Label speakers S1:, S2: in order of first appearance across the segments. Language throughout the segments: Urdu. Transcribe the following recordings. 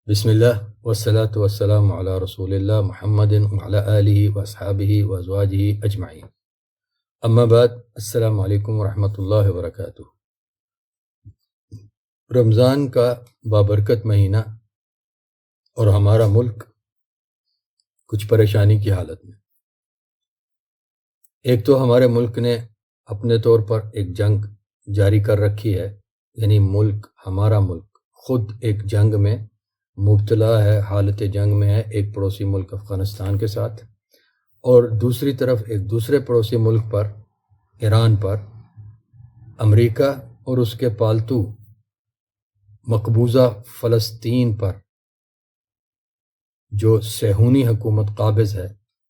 S1: بسم اللہ والصلاة والسلام علی رسول اللہ محمد وعلی آلہ واصحابہ وازواجہ اجمعین، اما بعد، السلام علیکم ورحمۃ اللہ وبرکاتہ۔ رمضان کا بابرکت مہینہ اور ہمارا ملک کچھ پریشانی کی حالت میں۔ ایک تو ہمارے ملک نے اپنے طور پر ایک جنگ جاری کر رکھی ہے، یعنی ہمارا ملک خود ایک جنگ میں مبتلا ہے، حالت جنگ میں ہے ایک پڑوسی ملک افغانستان کے ساتھ، اور دوسری طرف ایک دوسرے پڑوسی ملک پر، ایران پر، امریکہ اور اس کے پالتو مقبوضہ فلسطین پر جو صہیونی حکومت قابض ہے،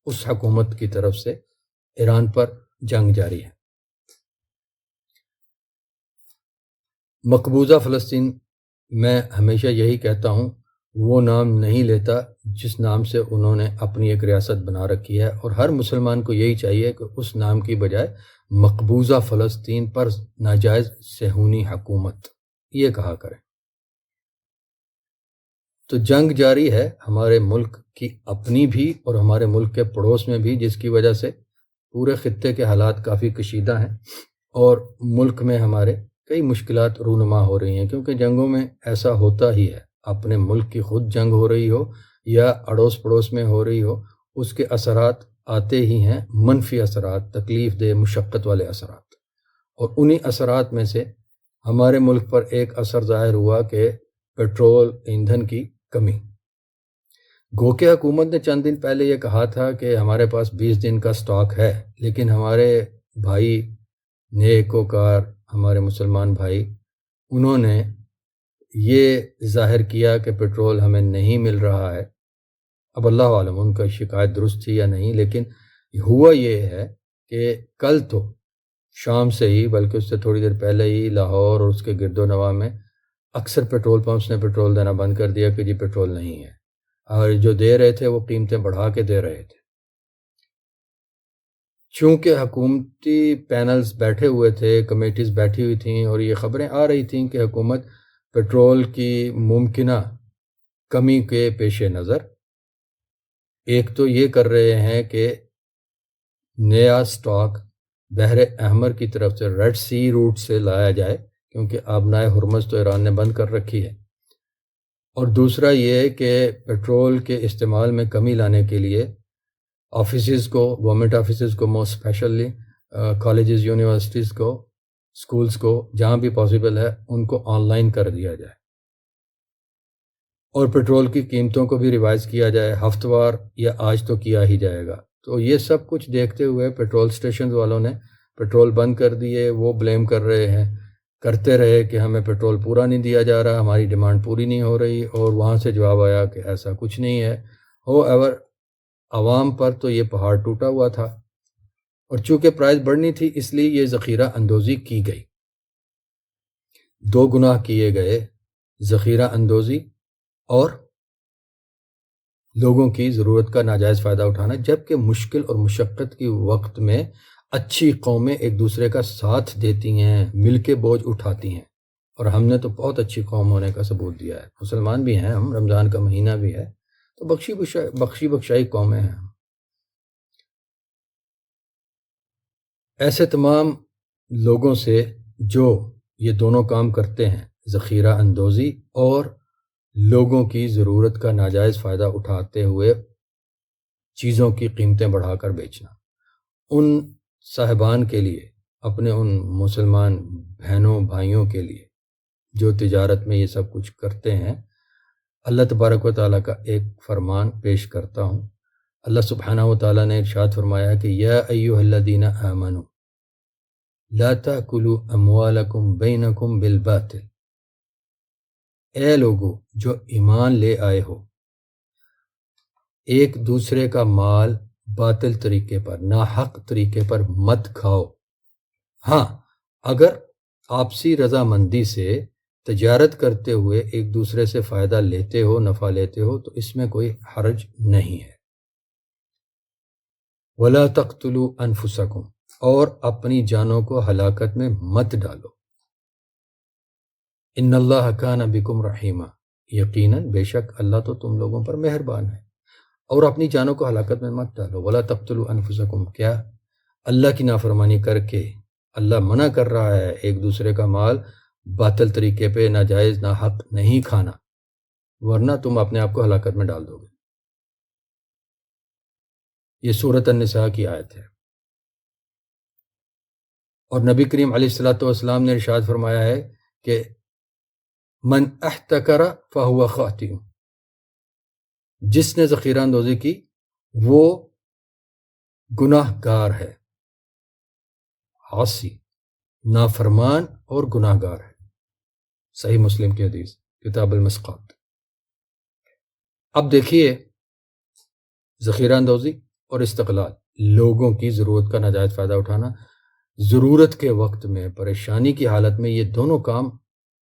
S1: اس حکومت کی طرف سے ایران پر جنگ جاری ہے۔ مقبوضہ فلسطین، میں ہمیشہ یہی کہتا ہوں، وہ نام نہیں لیتا جس نام سے انہوں نے اپنی ایک ریاست بنا رکھی ہے، اور ہر مسلمان کو یہی چاہیے کہ اس نام کی بجائے مقبوضہ فلسطین پر ناجائز صہیونی حکومت یہ کہا کریں۔ تو جنگ جاری ہے ہمارے ملک کی اپنی بھی اور ہمارے ملک کے پڑوس میں بھی، جس کی وجہ سے پورے خطے کے حالات کافی کشیدہ ہیں، اور ملک میں ہمارے کئی مشکلات رونما ہو رہی ہیں، کیونکہ جنگوں میں ایسا ہوتا ہی ہے، اپنے ملک کی خود جنگ ہو رہی ہو یا اڑوس پڑوس میں ہو رہی ہو، اس کے اثرات آتے ہی ہیں، منفی اثرات، تکلیف دہ مشقت والے اثرات، اور انہی اثرات میں سے ہمارے ملک پر ایک اثر ظاہر ہوا کہ پیٹرول ایندھن کی کمی۔ گو کہ حکومت نے چند دن پہلے یہ کہا تھا کہ ہمارے پاس 20 دن کا سٹاک ہے، لیکن ہمارے بھائی نیک وکار، ہمارے مسلمان بھائی، انہوں نے یہ ظاہر کیا کہ پیٹرول ہمیں نہیں مل رہا ہے۔ اب اللہ عالم ان کا شکایت درست تھی یا نہیں، لیکن ہوا یہ ہے کہ کل تو شام سے ہی، بلکہ اس سے تھوڑی دیر پہلے ہی، لاہور اور اس کے گرد و نواح میں اکثر پیٹرول پمپس نے پیٹرول دینا بند کر دیا کہ جی پیٹرول نہیں ہے، اور جو دے رہے تھے وہ قیمتیں بڑھا کے دے رہے تھے۔ چونکہ حکومتی پینلز بیٹھے ہوئے تھے، کمیٹیز بیٹھی ہوئی تھیں، اور یہ خبریں آ رہی تھیں کہ حکومت پیٹرول کی ممکنہ کمی کے پیش نظر ایک تو یہ کر رہے ہیں کہ نیا سٹاک بحر احمر کی طرف سے، ریڈ سی روٹ سے لایا جائے، کیونکہ آبنائے ہرمز تو ایران نے بند کر رکھی ہے، اور دوسرا یہ کہ پیٹرول کے استعمال میں کمی لانے کے لیے آفیسز کو، گورنمنٹ آفیسز کو، موسٹ اسپیشلی کالجز، یونیورسٹیز کو، سکولز کو، جہاں بھی پاسبل ہے ان کو آن لائن کر دیا جائے، اور پیٹرول کی قیمتوں کو بھی ریوائز کیا جائے ہفتہ وار، یا آج تو کیا ہی جائے گا۔ تو یہ سب کچھ دیکھتے ہوئے پیٹرول سٹیشنز والوں نے پیٹرول بند کر دیے، وہ بلیم کر رہے ہیں، کرتے رہے کہ ہمیں پیٹرول پورا نہیں دیا جا رہا، ہماری ڈیمانڈ پوری نہیں ہو رہی، اور وہاں سے جواب آیا کہ ایسا کچھ نہیں ہے۔ ہو ایور، عوام پر تو یہ پہاڑ ٹوٹا ہوا تھا، اور چونکہ پرائز بڑھنی تھی اس لیے یہ ذخیرہ اندوزی کی گئی۔ دو گناہ کیے گئے، ذخیرہ اندوزی اور لوگوں کی ضرورت کا ناجائز فائدہ اٹھانا، جبکہ مشکل اور مشقت کی وقت میں اچھی قومیں ایک دوسرے کا ساتھ دیتی ہیں، مل کے بوجھ اٹھاتی ہیں، اور ہم نے تو بہت اچھی قوم ہونے کا ثبوت دیا ہے، مسلمان بھی ہیں ہم، رمضان کا مہینہ بھی ہے، تو بخشی بخشائی قومیں ہیں۔ ایسے تمام لوگوں سے جو یہ دونوں کام کرتے ہیں، ذخیرہ اندوزی اور لوگوں کی ضرورت کا ناجائز فائدہ اٹھاتے ہوئے چیزوں کی قیمتیں بڑھا کر بیچنا، ان صاحبان کے لیے، اپنے ان مسلمان بہنوں بھائیوں کے لیے جو تجارت میں یہ سب کچھ کرتے ہیں، اللہ تبارک و تعالیٰ کا ایک فرمان پیش کرتا ہوں۔ اللہ سبحانہ و تعالیٰ نے ارشاد فرمایا کہ یا ایھا الذین آمنوا لا تأکلوا اموالکم بینکم بالباطل، اے لوگو جو ایمان لے آئے ہو، ایک دوسرے کا مال باطل طریقے پر، ناحق طریقے پر مت کھاؤ۔ ہاں، اگر آپسی رضامندی سے تجارت کرتے ہوئے ایک دوسرے سے فائدہ لیتے ہو، نفع لیتے ہو، تو اس میں کوئی حرج نہیں ہے۔ وَلَا تَقْتُلُوا أَنفُسَكُمْ، اور اپنی جانوں کو ہلاکت میں مت ڈالو۔ إِنَّ اللَّهَ كَانَ بِكُمْ رَحِيمًا، یقیناً بے شک اللہ تو تم لوگوں پر مہربان ہے، اور اپنی جانوں کو ہلاکت میں مت ڈالو۔ ولا تقتلوا انفسکم، کیا اللہ کی نافرمانی کر کے اللہ منع کر رہا ہے ایک دوسرے کا مال باطل طریقے پہ ناجائز ناحق نہیں کھانا، ورنہ تم اپنے آپ کو ہلاکت میں ڈال دو گے۔ یہ سورۃ النساء کی آیت ہے۔ اور نبی کریم علیہ الصلوۃ والسلام نے ارشاد فرمایا ہے کہ من احتکر فہو خاطئ، جس نے ذخیرہ اندوزی کی وہ گناہ گار ہے، عاصی، نافرمان اور گناہ گار ہے۔ صحیح مسلم کی حدیث، کتاب المسقات۔ اب دیکھیے، ذخیرہ اندوزی اور استقلال، لوگوں کی ضرورت کا ناجائز فائدہ اٹھانا، ضرورت کے وقت میں، پریشانی کی حالت میں، یہ دونوں کام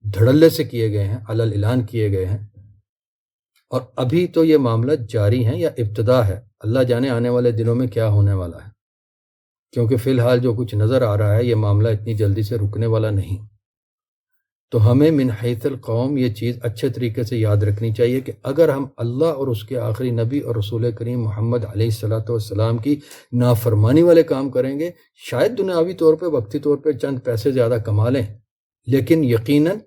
S1: دھڑلے سے کیے گئے ہیں، علی الاعلان کیے گئے ہیں، اور ابھی تو یہ معاملہ جاری ہیں یا ابتدا ہے، اللہ جانے آنے والے دنوں میں کیا ہونے والا ہے، کیونکہ فی الحال جو کچھ نظر آ رہا ہے یہ معاملہ اتنی جلدی سے رکنے والا نہیں۔ تو ہمیں من حیث القوم یہ چیز اچھے طریقے سے یاد رکھنی چاہیے کہ اگر ہم اللہ اور اس کے آخری نبی اور رسول کریم محمد علیہ الصلوۃ والسلام کی نافرمانی والے کام کریں گے، شاید دنیاوی طور پہ، وقتی طور پہ چند پیسے زیادہ کما لیں، لیکن یقیناً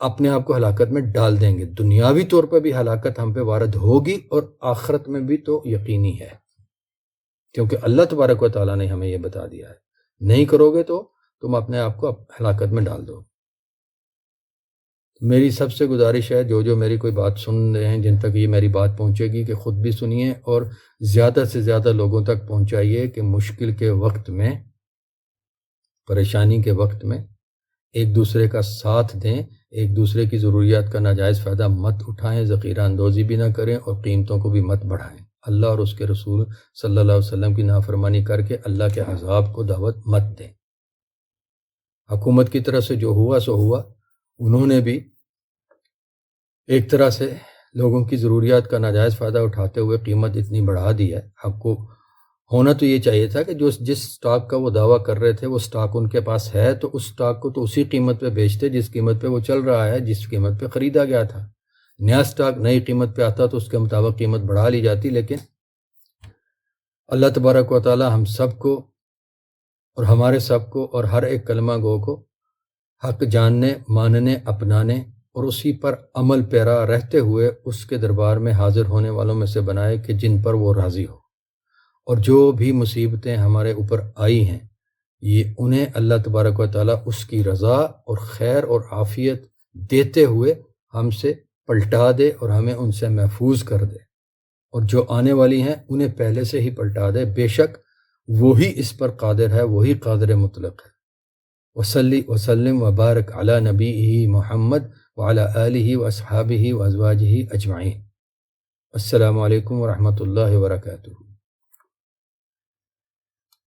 S1: اپنے آپ کو ہلاکت میں ڈال دیں گے۔ دنیاوی طور پہ بھی ہلاکت ہم پہ وارد ہوگی، اور آخرت میں بھی تو یقینی ہے، کیونکہ اللہ تبارک و تعالیٰ نے ہمیں یہ بتا دیا ہے، نہیں کرو گے تو تم اپنے آپ کو ہلاکت میں ڈال دو۔ میری سب سے گزارش ہے، جو میری کوئی بات سن رہے ہیں، جن تک یہ میری بات پہنچے گی، کہ خود بھی سنیے اور زیادہ سے زیادہ لوگوں تک پہنچائیے کہ مشکل کے وقت میں، پریشانی کے وقت میں ایک دوسرے کا ساتھ دیں، ایک دوسرے کی ضروریات کا ناجائز فائدہ مت اٹھائیں، ذخیرہ اندوزی بھی نہ کریں، اور قیمتوں کو بھی مت بڑھائیں۔ اللہ اور اس کے رسول صلی اللہ علیہ وسلم کی نافرمانی کر کے اللہ کے عذاب کو دعوت مت دیں۔ حکومت کی طرف سے جو ہوا سو ہوا، انہوں نے بھی ایک طرح سے لوگوں کی ضروریات کا ناجائز فائدہ اٹھاتے ہوئے قیمت اتنی بڑھا دی ہے۔ حق کو ہونا تو یہ چاہیے تھا کہ جس سٹاک کا وہ دعویٰ کر رہے تھے وہ سٹاک ان کے پاس ہے، تو اس سٹاک کو تو اسی قیمت پہ بیچتے جس قیمت پہ وہ چل رہا ہے، جس قیمت پہ خریدا گیا تھا۔ نیا سٹاک نئی قیمت پہ آتا تو اس کے مطابق قیمت بڑھا لی جاتی، لیکن اللہ تبارک و تعالی ہم سب کو اور ہمارے سب کو اور ہر ایک کلمہ گو کو حق جاننے، ماننے، اپنانے اور اسی پر عمل پیرا رہتے ہوئے اس کے دربار میں حاضر ہونے والوں میں سے بنائے کہ جن پر وہ راضی ہو۔ اور جو بھی مصیبتیں ہمارے اوپر آئی ہیں، یہ انہیں اللہ تبارک و تعالیٰ اس کی رضا اور خیر اور عافیت دیتے ہوئے ہم سے پلٹا دے اور ہمیں ان سے محفوظ کر دے، اور جو آنے والی ہیں انہیں پہلے سے ہی پلٹا دے۔ بے شک وہی اس پر قادر ہے، وہی قادر مطلق ہے۔ وصلی وسلم وبارک علی نبیہ محمد وعلی آلہ واصحابہ وازواجہ اجمعین۔ السلام علیکم ورحمۃ اللہ وبرکاتہ۔